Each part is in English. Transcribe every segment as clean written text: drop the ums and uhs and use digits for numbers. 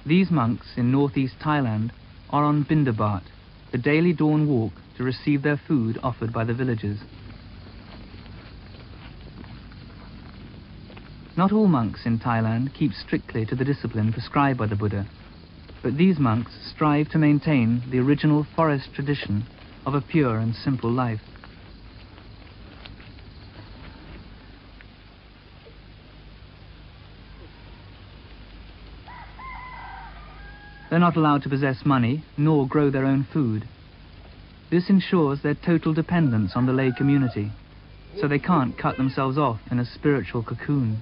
These monks in northeast Thailand are on Bindabat, the daily dawn walk to receive their food offered by the villagers. Not all monks in Thailand keep strictly to the discipline prescribed by the Buddha, but these monks strive to maintain the original forest tradition of a pure and simple life. They're not allowed to possess money, nor grow their own food. This ensures their total dependence on the lay community, so they can't cut themselves off in a spiritual cocoon.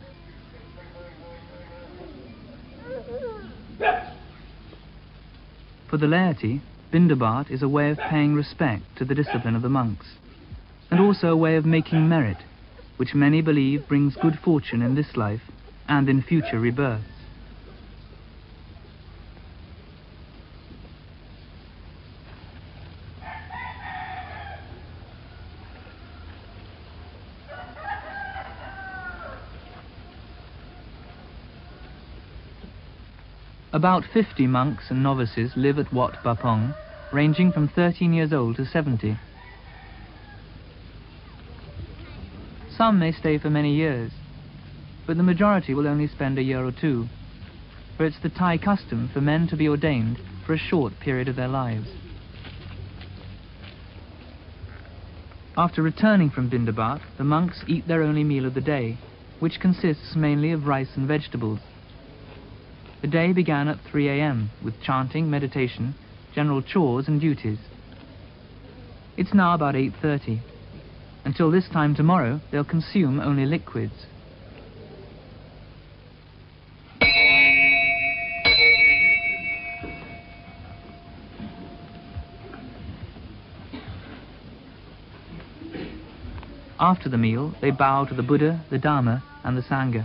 For the laity, Bindabat is a way of paying respect to the discipline of the monks, and also a way of making merit, which many believe brings good fortune in this life and in future rebirths. About 50 monks and novices live at Wat Pah Pong, ranging from 13 years old to 70. Some may stay for many years, but the majority will only spend a year or two, for it's the Thai custom for men to be ordained for a short period of their lives. After returning from Bindabat, the monks eat their only meal of the day, which consists mainly of rice and vegetables. The day began at 3 a.m. with chanting, meditation, general chores and duties. It's now about 8:30. Until this time tomorrow, they'll consume only liquids. After the meal, they bow to the Buddha, the Dharma, and the Sangha.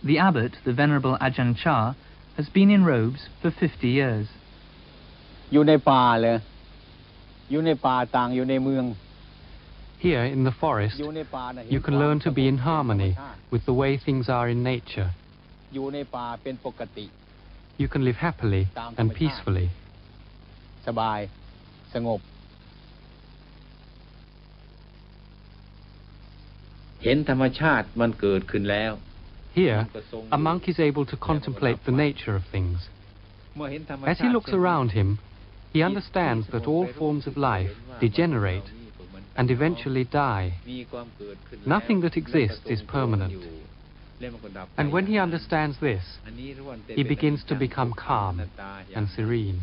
The abbot, the Venerable Ajahn Chah, has been in robes for 50 years. อยู่ในป่าเลยอยู่ในป่าต่างอยู่ในเมือง Here in the forest, you can learn to be in harmony with the way things are in nature. อยู่ในป่าเป็นปกติ You can live happily and peacefully. สบายสงบเห็นธรรมชาติมันเกิดขึ้นแล้ว Here, a monk is able to contemplate the nature of things. As he looks around him, he understands that all forms of life degenerate and eventually die. Nothing that exists is permanent. And when he understands this, he begins to become calm and serene.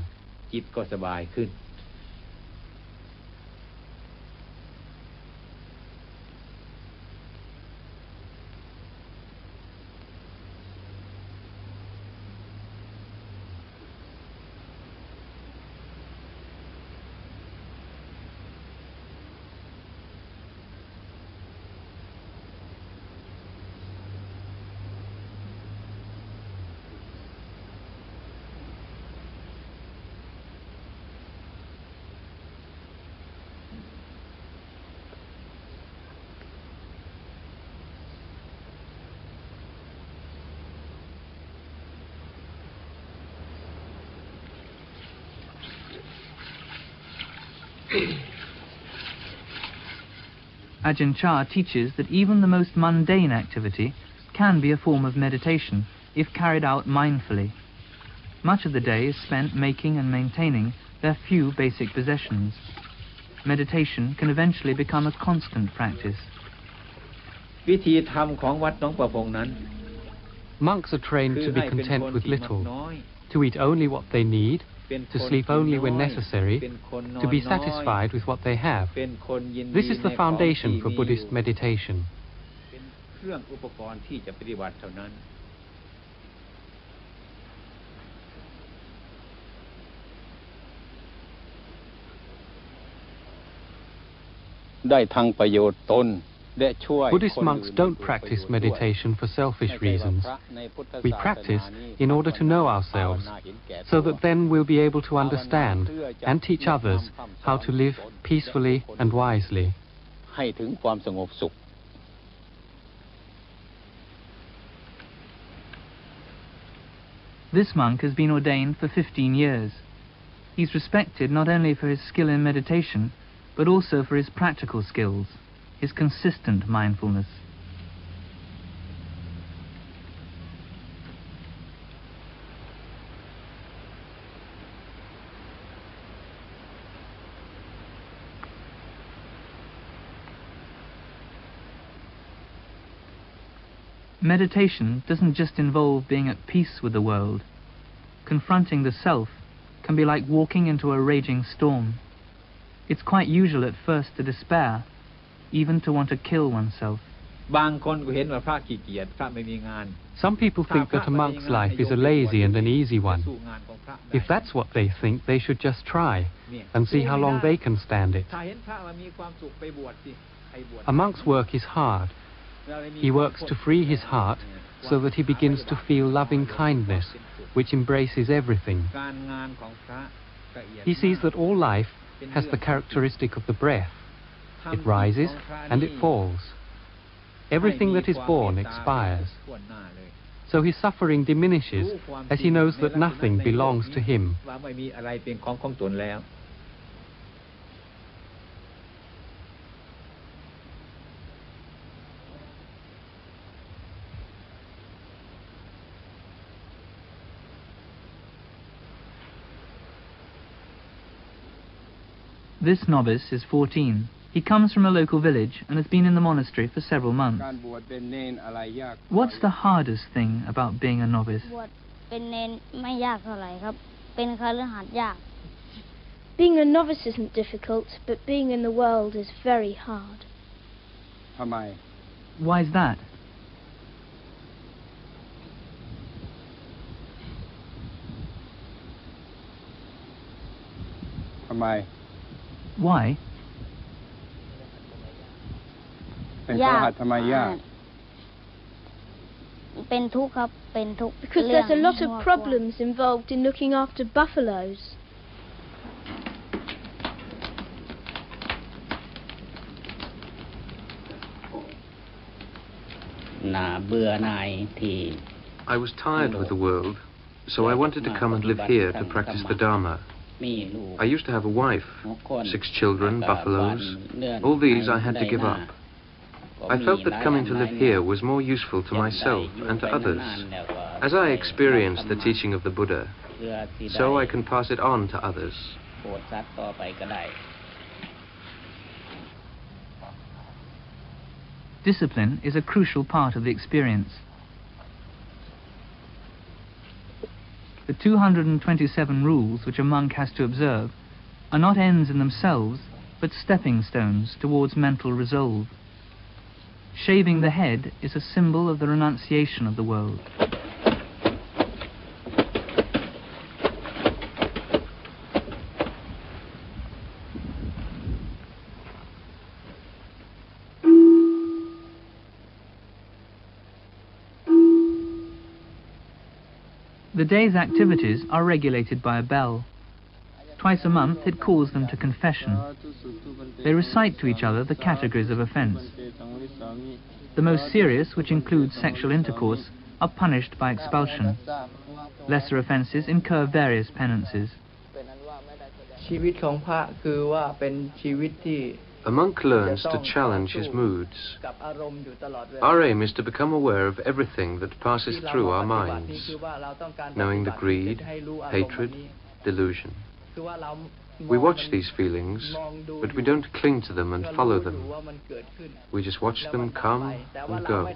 Ajahn Chah teaches that even the most mundane activity can be a form of meditation if carried out mindfully. Much of the day is spent making and maintaining their few basic possessions. Meditation can eventually become a constant practice. วิธีธรรมของวัดหนองประพงนั้น Monks are trained to be content with little, to eat only what they need, to sleep only when necessary, to be satisfied with what they have. This is the foundation for Buddhist meditation. เป็นเครื่องอุปกรณ์ที่จะปฏิบัติเท่านั้นได้ทั้งประโยชน์ตน Buddhist monks don't practice meditation for selfish reasons. We practice in order to know ourselves, so that then we'll be able to understand and teach others how to live peacefully and wisely. This monk has been ordained for 15 years. He's respected not only for his skill in meditation, but also for his practical skills, his consistent mindfulness. Meditation doesn't just involve being at peace with the world. Confronting the self can be like walking into a raging storm. It's quite usual at first to despair, even to want to kill oneself. Some people think that a monk's life is a lazy and an easy one. If that's what they think, they should just try and see how long they can stand it. A monk's work is hard. He works to free his heart so that he begins to feel loving kindness, which embraces everything. He sees that all life has the characteristic of the breath. It rises and it falls. Everything that is born expires. So his suffering diminishes as he knows that nothing belongs to him. This novice is 14. He comes from a local village and has been in the monastery for several months. What's the hardest thing about being a novice? Being a novice isn't difficult, but being in the world is very hard. Why is that? Why? Because there's a lot of problems involved in looking after buffaloes. I was tired with the world, so I wanted to come and live here to practice the Dharma. I used to have a wife, 6 children, buffaloes. All these I had to give up. I felt that coming to live here was more useful to myself and to others. As I experienced the teaching of the Buddha, so I can pass it on to others. Discipline is a crucial part of the experience. The 227 rules which a monk has to observe are not ends in themselves, but stepping stones towards mental resolve. Shaving the head is a symbol of the renunciation of the world. The day's activities are regulated by a bell. Twice a month it calls them to confession. They recite to each other the categories of offence. The most serious, which includes sexual intercourse, are punished by expulsion. Lesser offences incur various penances. A monk learns to challenge his moods. Our aim is to become aware of everything that passes through our minds, knowing the greed, hatred, delusion. We watch these feelings, but we don't cling to them and follow them. We just watch them come and go.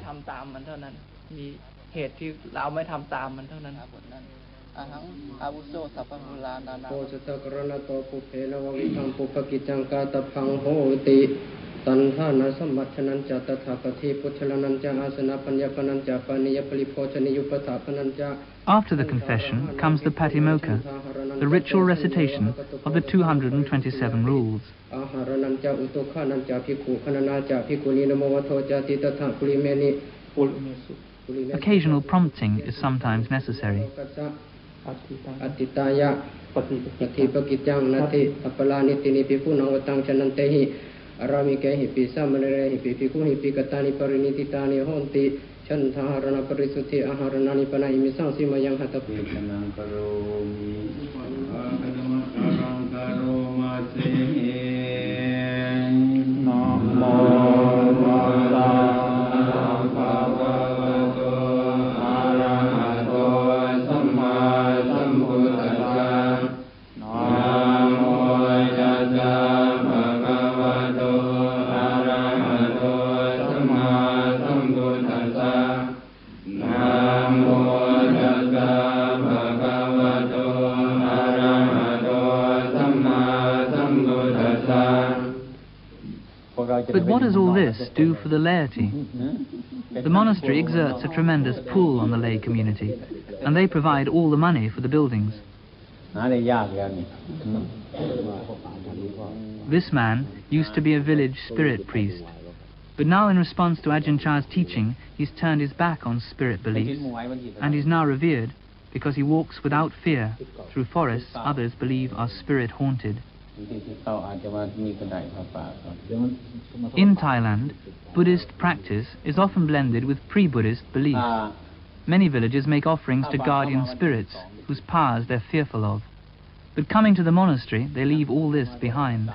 After the confession comes the Patimokkha, the ritual recitation of the 227 rules. Occasional prompting is sometimes necessary. But what does all this do for the laity? The monastery exerts a tremendous pull on the lay community, and they provide all the money for the buildings. This man used to be a village spirit priest, but now in response to Ajahn Chah's teaching, he's turned his back on spirit beliefs, and is now revered because he walks without fear through forests others believe are spirit-haunted. In Thailand, Buddhist practice is often blended with pre-Buddhist beliefs. Many villages make offerings to guardian spirits whose powers they're fearful of. But coming to the monastery, they leave all this behind.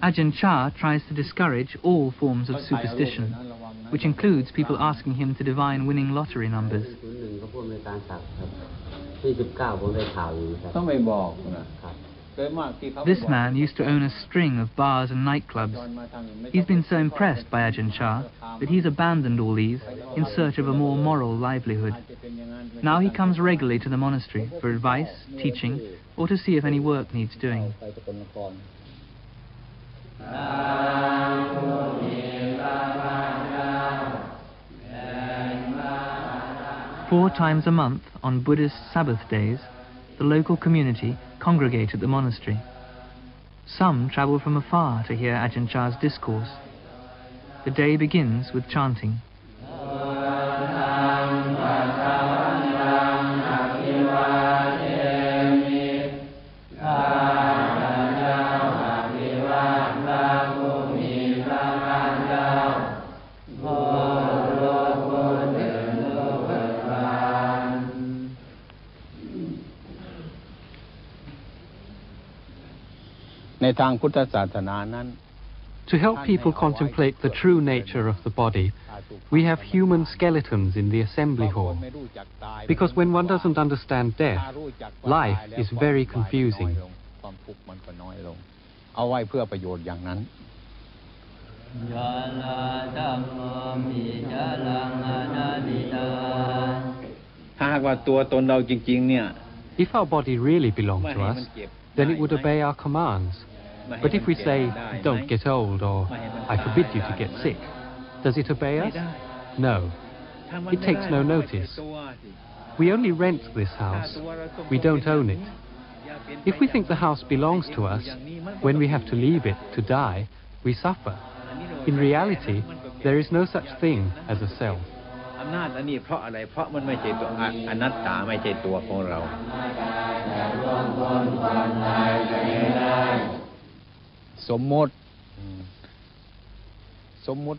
Ajahn Chah tries to discourage all forms of superstition, which includes people asking him to divine winning lottery numbers. This man used to own a string of bars and nightclubs. He's been so impressed by Ajahn Chah that he's abandoned all these in search of a more moral livelihood. Now he comes regularly to the monastery for advice, teaching, or to see if any work needs doing. 4 times a month, on Buddhist Sabbath days, the local community congregate at the monastery. Some travel from afar to hear Ajahn Chah's discourse. The day begins with chanting. To help people contemplate the true nature of the body, we have human skeletons in the assembly hall. Because when one doesn't understand death, life is very confusing. If our body really belonged to us, then it would obey our commands. But if we say, don't get old, or I forbid you to get sick, does it obey us? No. It takes no notice. We only rent this house. We don't own it. If we think the house belongs to us, when we have to leave it to die, we suffer. In reality, there is no such thing as a self.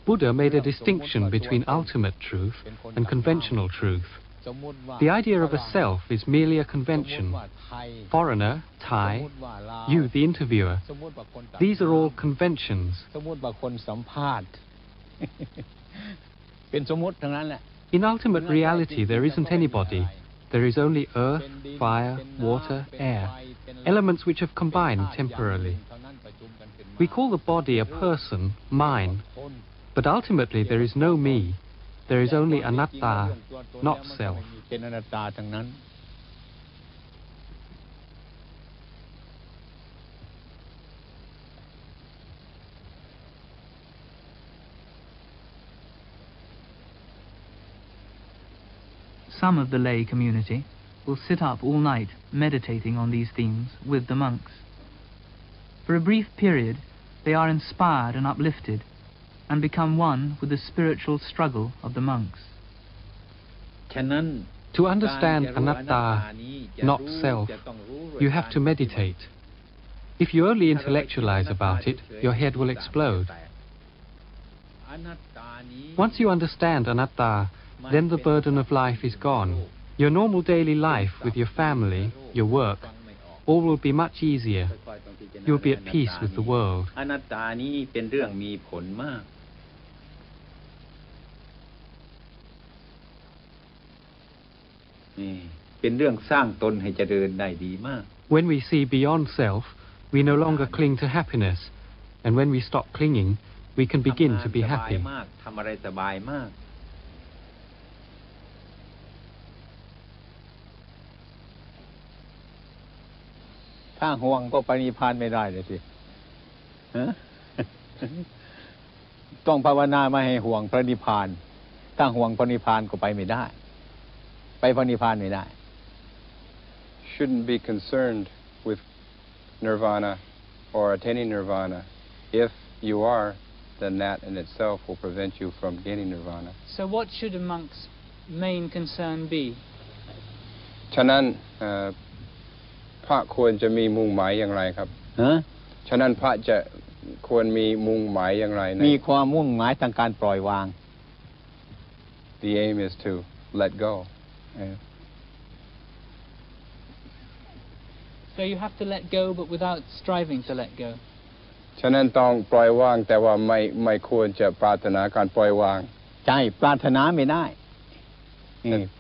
Buddha made a distinction between ultimate truth and conventional truth. The idea of a self is merely a convention. Foreigner, Thai, you, the interviewer, these are all conventions. In ultimate reality, there isn't anybody. There is only earth, fire, water, air, elements which have combined temporarily. We call the body a person, mine, but ultimately there is no me. There is only anatta, not self. Some of the lay community will sit up all night meditating on these themes with the monks. For a brief period, they are inspired and uplifted and become one with the spiritual struggle of the monks. To understand anatta, not self, you have to meditate. If you only intellectualize about it, your head will explode. Once you understand anatta, then the burden of life is gone. Your normal daily life with your family, your work, all will be much easier. You will be at peace with the world. อนัตตานี้เป็นเรื่องมีผลมากนี่เป็นเรื่องสร้างตนให้เจริญได้ดีมาก When we see beyond self, we no longer cling to happiness, and when we stop clinging, we can begin to be happy. ทำอะไรสบายมากถ้าห่วงก็ไปนิพพานไม่ได้เลยสิต้องภาวนามาให้ห่วงพระนิพพานถ้าห่วงพระนิพพานก็ไปไม่ได้ไปพระนิพพานไม่ได้ Shouldn't be concerned with nirvana or attaining nirvana. If you are, then that in itself will prevent you from gaining nirvana. So what should a monk's main concern be? ฉะนั้นพระควรจะมีมุ่งหมายอย่างไรครับฉะนั้นพระจะควรมีมุ่งหมายอย่างไรมีความมุ่งหมายทางการปล่อยวาง The aim is to let go. So you have to let go, but without striving to let go. ฉะนั้นต้องปล่อยวางแต่ว่าไม่ควรจะปรารถนาการปล่อยวางใช่ปรารถนาไม่ได้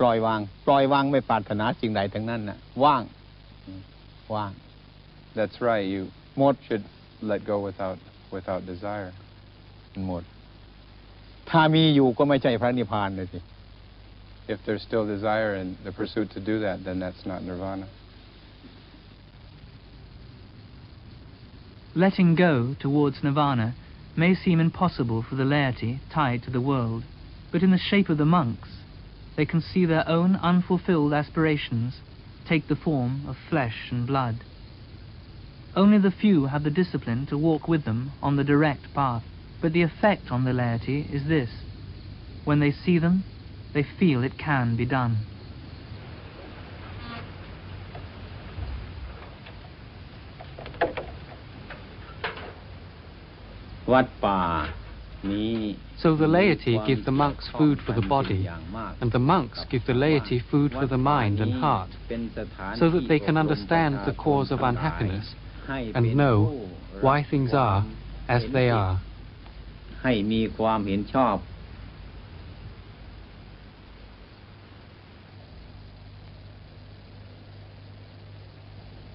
ปล่อยวางไม่ปรารถนาสิ่งใดทั้งนั้นน่ะว่าง That's right. You should let go without desire. หมดถ้ามีอยู่ก็ไม่ใช่พระนิพพานเลยสิ If there's still desire and the pursuit to do that, then that's not nirvana. Letting go towards nirvana may seem impossible for the laity tied to the world, but in the shape of the monks, they can see their own unfulfilled aspirations take the form of flesh and blood. Only the few have the discipline to walk with them on the direct path, but the effect on the laity is this: when they see them, they feel it can be done. Wat Pah So the laity give the monks food for the body, and the monks give the laity food for the mind and heart, so that they can understand the cause of unhappiness and know why things are as they are. ให้มีความเห็นชอบ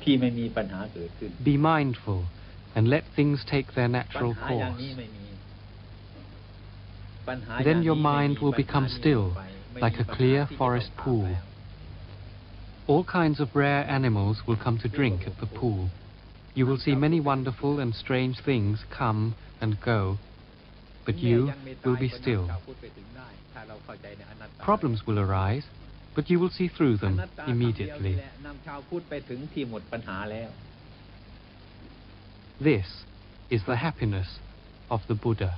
ที่ไม่มีปัญหาเกิดขึ้น Be mindful and let things take their natural course. Then your mind will become still, like a clear forest pool. All kinds of rare animals will come to drink at the pool. You will see many wonderful and strange things come and go, but you will be still. Problems will arise, but you will see through them immediately. This is the happiness of the Buddha.